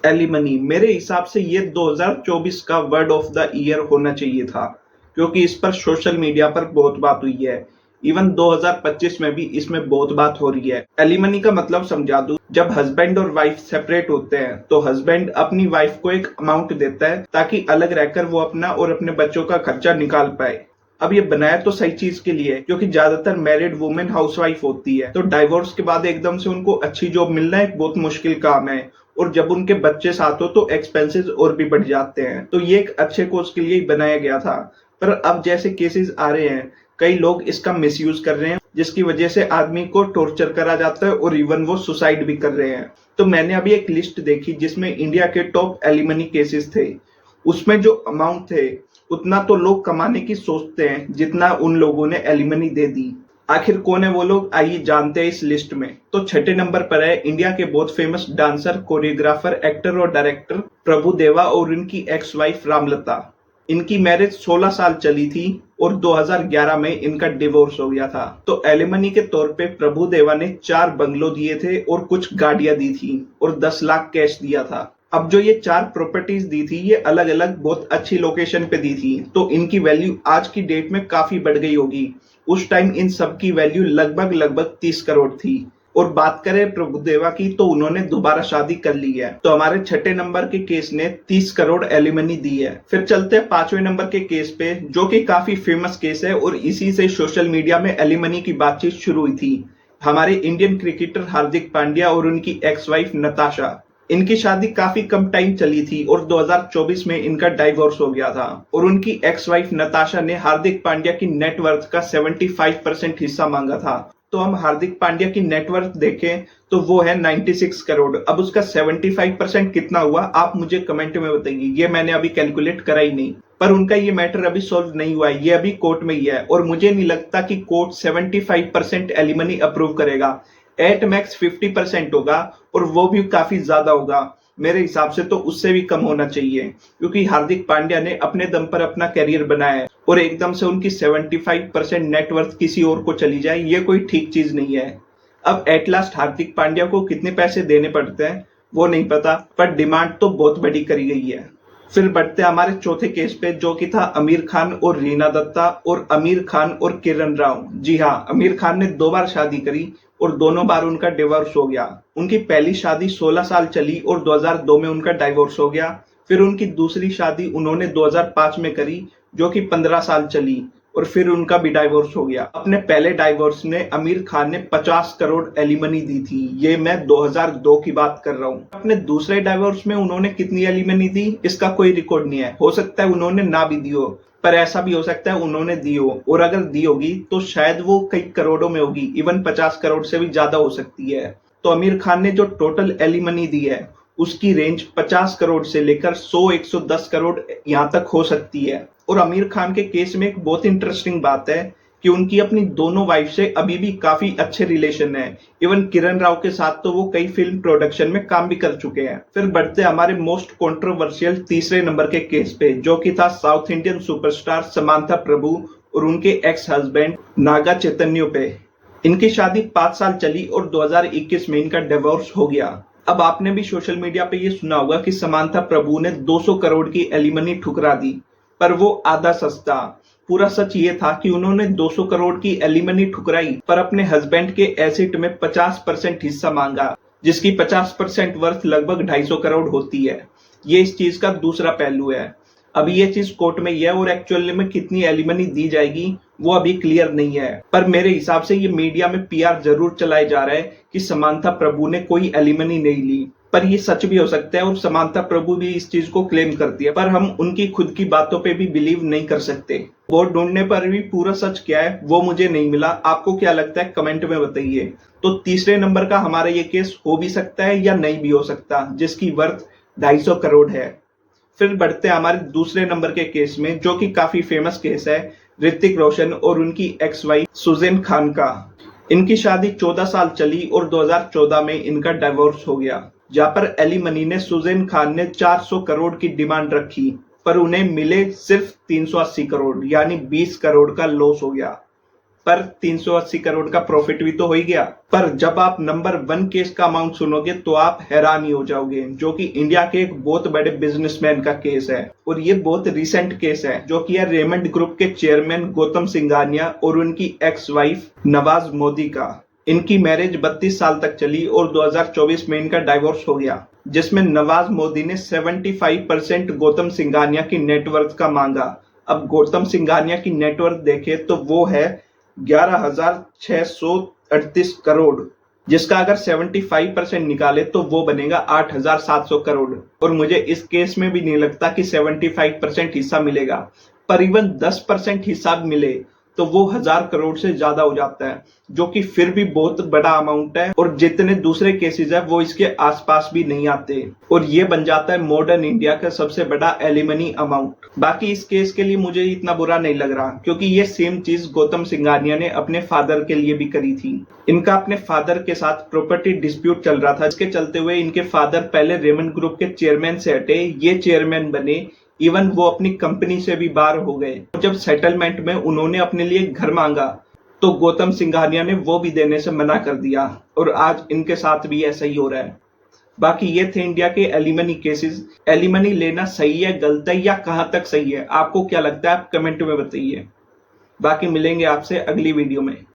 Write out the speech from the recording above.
Alimony मेरे हिसाब से ये 2024 का वर्ड ऑफ द ईयर होना चाहिए था, क्योंकि इस पर सोशल मीडिया पर बहुत बात हुई है। इवन 2025 में भी इसमें बहुत बात हो रही है। एलिमनी का मतलब समझा दूं, जब हस्बैंड और वाइफ सेपरेट होते हैं तो हस्बैंड अपनी वाइफ को एक अमाउंट देता है ताकि अलग रहकर वो अपना और अपने बच्चों का खर्चा निकाल पाए। अब ये बनाया तो सही चीज के लिए, क्योंकि ज्यादातर मैरिड वुमेन हाउसवाइफ होती है, तो डाइवोर्स के बाद एकदम से उनको अच्छी जॉब मिलना एक बहुत मुश्किल काम है। और जब उनके बच्चे साथ हो तो एक्सपेंसेस और भी बढ़ जाते हैं। तो ये एक अच्छे कोर्स के लिए ही बनाया गया था। पर अब जैसे केसेस आ रहे हैं, कई लोग इसका मिसयूज कर रहे हैं, जिसकी वजह से आदमी को टॉर्चर करा जाता है और इवन वो सुसाइड भी कर रहे हैं। तो मैंने अभी एक लिस्ट देखी जिसमें इंडिया के टॉप एलिमनी केसेस थे। उसमें जो अमाउंट थे उतना तो लोग कमाने की सोचते हैं जितना उन लोगों ने एलिमनी दे दी। आखिर कौन है वो लोग, आइए जानते हैं इस लिस्ट में। तो छठे नंबर पर है इंडिया के बहुत फेमस डांसर, कोरियोग्राफर, एक्टर और डायरेक्टर प्रभु देवा और इनकी एक्स वाइफ रामलता। इनकी मैरिज 16 साल चली थी और 2011 में इनका डिवोर्स हो गया था। तो एलिमनी के तौर पे प्रभु देवा ने 4 बंगलो दिए थे और कुछ गाड़ियां दी थी और 10 लाख कैश दिया था। अब जो ये 4 प्रॉपर्टीज दी थी ये अलग अलग बहुत अच्छी लोकेशन पे दी थी, तो इनकी वैल्यू आज की डेट में काफी बढ़ गई होगी। उस टाइम इन सब की वैल्यू लगभग 30 करोड़ थी। और बात करें प्रभुदेवा की, तो उन्होंने दोबारा शादी कर ली है। तो हमारे छठे नंबर के केस ने 30 करोड़ एलिमनी दी है। फिर चलते हैं 5वें नंबर के केस पे, जो कि काफी फेमस केस है और इसी से सोशल मीडिया में एलिमनी की बातचीत शुरू हुई थी। हमारे इंडियन क्रिकेटर हार्दिक पांड्या और उनकी एक्स वाइफ नताशा। इनकी शादी काफी कम टाइम चली थी और 2024 में इनका डाइवोर्स हो गया था। और उनकी एक्स वाइफ नताशा ने हार्दिक पांड्या की नेटवर्थ का 75% हिस्सा मांगा था। तो हम हार्दिक पांड्या की नेटवर्थ देखें तो वो है 96 करोड़। अब उसका 75% कितना हुआ आप मुझे कमेंट में बताइए, ये मैंने अभी कैलकुलेट करा ही नहीं। पर उनका ये मैटर अभी सॉल्व नहीं हुआ है, ये अभी कोर्ट में ही है और मुझे नहीं लगता कि कोर्ट 75% एलिमनी अप्रूव करेगा। एट मैक्स 50% होगा और वो भी काफी ज्यादा होगा। मेरे हिसाब से तो उससे भी कम होना चाहिए, क्योंकि हार्दिक पांड्या ने अपने दम पर अपना करियर बनाया है और एकदम से उनकी 75% नेटवर्थ किसी और को चली जाए, ये कोई ठीक चीज नहीं है। अब एट लास्ट हार्दिक पांड्या को कितने पैसे देने पड़ते हैं वो नहीं पता, पर डिमांड तो बहुत बड़ी करी गई है। फिर बढ़ते हमारे चौथे केस पे, जो कि था आमिर खान और रीना दत्ता और आमिर खान और किरण राव। जी हाँ, आमिर खान ने 2 बार शादी करी और दोनों बार उनका डिवोर्स हो गया। उनकी पहली शादी 16 साल चली और 2002 में उनका डिवोर्स हो गया। फिर उनकी दूसरी शादी उन्होंने 2005 में करी, जो कि 15 साल चली और फिर उनका भी डाइवोर्स हो गया। अपने पहले डाइवोर्स में आमिर खान ने 50 करोड़ एलिमनी दी थी, ये मैं 2002 की बात कर रहा हूँ। अपने दूसरे डाइवोर्स में उन्होंने कितनी एलिमनी दी इसका कोई रिकॉर्ड नहीं है, हो सकता है उन्होंने ना भी दी हो, पर ऐसा भी हो सकता है उन्होंने दी हो, और अगर दी होगी तो शायद वो कई करोड़ों में होगी, इवन 50 करोड़ से भी ज्यादा हो सकती है। तो आमिर खान ने जो टोटल एलिमनी दी है उसकी रेंज 50 करोड़ से लेकर 100-110 करोड़ यहाँ तक हो सकती है। और आमिर खान के केस में एक बहुत इंटरेस्टिंग बात है कि उनकी अपनी दोनों वाइफ से अभी भी काफी अच्छे रिलेशन है। इवन किरण राव के साथ तो वो कई फिल्म प्रोडक्शन में काम भी कर चुके हैं। फिर बढ़ते हमारे मोस्ट कंट्रोवर्शियल तीसरे नंबर के केस पे, जो कि था साउथ इंडियन सुपरस्टार समांथा प्रभु और उनके एक्स हस्बैंड नागा चैतन्य पे। इनकी शादी 5 साल चली और 2021 में इनका डिवोर्स हो गया। अब आपने भी सोशल मीडिया पे ये सुना होगा कि समांथा प्रभु ने 200 करोड़ की एलिमनी ठुकरा दी, पर वो आधा सस्ता। पूरा सच ये था कि उन्होंने 200 करोड़ की एलिमनी ठुकराई, पर अपने हस्बैंड के एसेट में 50% हिस्सा मांगा, जिसकी 50% वर्थ लगभग 250 करोड़ होती है। ये इस चीज का दूसरा पहलू है। अभी ये चीज कोर्ट में ही है और एक्चुअली में कितनी एलिमनी दी जाएगी वो अभी क्लियर नहीं है। पर मेरे हिसाब से ये मीडिया में पीआर जरूर चलाया जा रहा है कि समांथा प्रभु ने कोई एलिमनी नहीं ली, पर ये सच भी हो सकता है और समांथा प्रभु भी इस चीज को क्लेम करती है, पर हम उनकी खुद की बातों पे भी बिलीव नहीं कर सकते। वो ढूंढने पर भी पूरा सच क्या है वो मुझे नहीं मिला। आपको क्या लगता है कमेंट में बताइए। तो तीसरे नंबर का हमारा ये केस हो भी सकता है या नहीं भी हो सकता, जिसकी वर्थ 250 करोड़ है। फिर बढ़ते हमारे दूसरे नंबर के केस में, जो कि काफी फेमस केस है ऋतिक रोशन और उनकी एक्स वाइफ सुजैन खान का। इनकी शादी 14 साल चली और 2014 में इनका डिवोर्स हो गया, जहां पर एलिमनी ने सुजैन खान ने 400 करोड़ की डिमांड रखी, पर उन्हें मिले सिर्फ 380 करोड़, यानी 20 करोड़ का लॉस हो गया। पर 380 करोड़ का प्रॉफिट भी तो हो ही गया। पर जब आप नंबर 1 केस का अमाउंट सुनोगे तो आप हैरान ही हो जाओगे, जो कि इंडिया के एक बहुत बड़े बिजनेसमैन का केस है और ये बहुत रिसेंट केस है, जो कि है रेमंड ग्रुप के चेयरमैन गौतम सिंघानिया और उनकी एक्स वाइफ नवाज मोदी का। इनकी मैरिज 32 साल तक चली और 2024 में इनका डाइवोर्स हो गया, जिसमें नवाज मोदी ने 75% गौतम सिंघानिया की नेटवर्थ का मांगा। अब गौतम सिंघानिया की नेटवर्थ देखे तो वो है 11,638 करोड़, जिसका अगर 75% निकाले तो वो बनेगा 8,700 करोड़। और मुझे इस केस में भी नहीं लगता कि 75% हिस्सा मिलेगा, पर इवन 10% हिस्सा मिले तो वो 1,000 करोड़ से ज्यादा हो जाता है, जो कि फिर भी बहुत बड़ा अमाउंट है और जितने दूसरे केसेस है वो इसके आसपास भी नहीं आते और ये बन जाता है मॉडर्न इंडिया का सबसे बड़ा एलिमनी अमाउंट। बाकी इस केस के लिए मुझे इतना बुरा नहीं लग रहा, क्योंकि ये सेम चीज गौतम सिंघानिया ने अपने फादर के लिए भी करी थी। इनका अपने फादर के साथ प्रॉपर्टी डिस्प्यूट चल रहा था, जिसके चलते हुए इनके फादर पहले रेमंड ग्रुप के चेयरमैन से हटे, ये चेयरमैन बने, इवन वो अपनी कंपनी से भी बाहर हो गए। जब सेटलमेंट में उन्होंने अपने लिए घर मांगा तो गौतम सिंघानिया ने वो भी देने से मना कर दिया और आज इनके साथ भी ऐसा ही हो रहा है। बाकी ये थे इंडिया के एलिमनी केसेस। एलिमनी लेना सही है, गलत है या कहां तक सही है, आपको क्या लगता है आप कमेंट में बताइए। बाकी मिलेंगे आपसे अगली वीडियो में।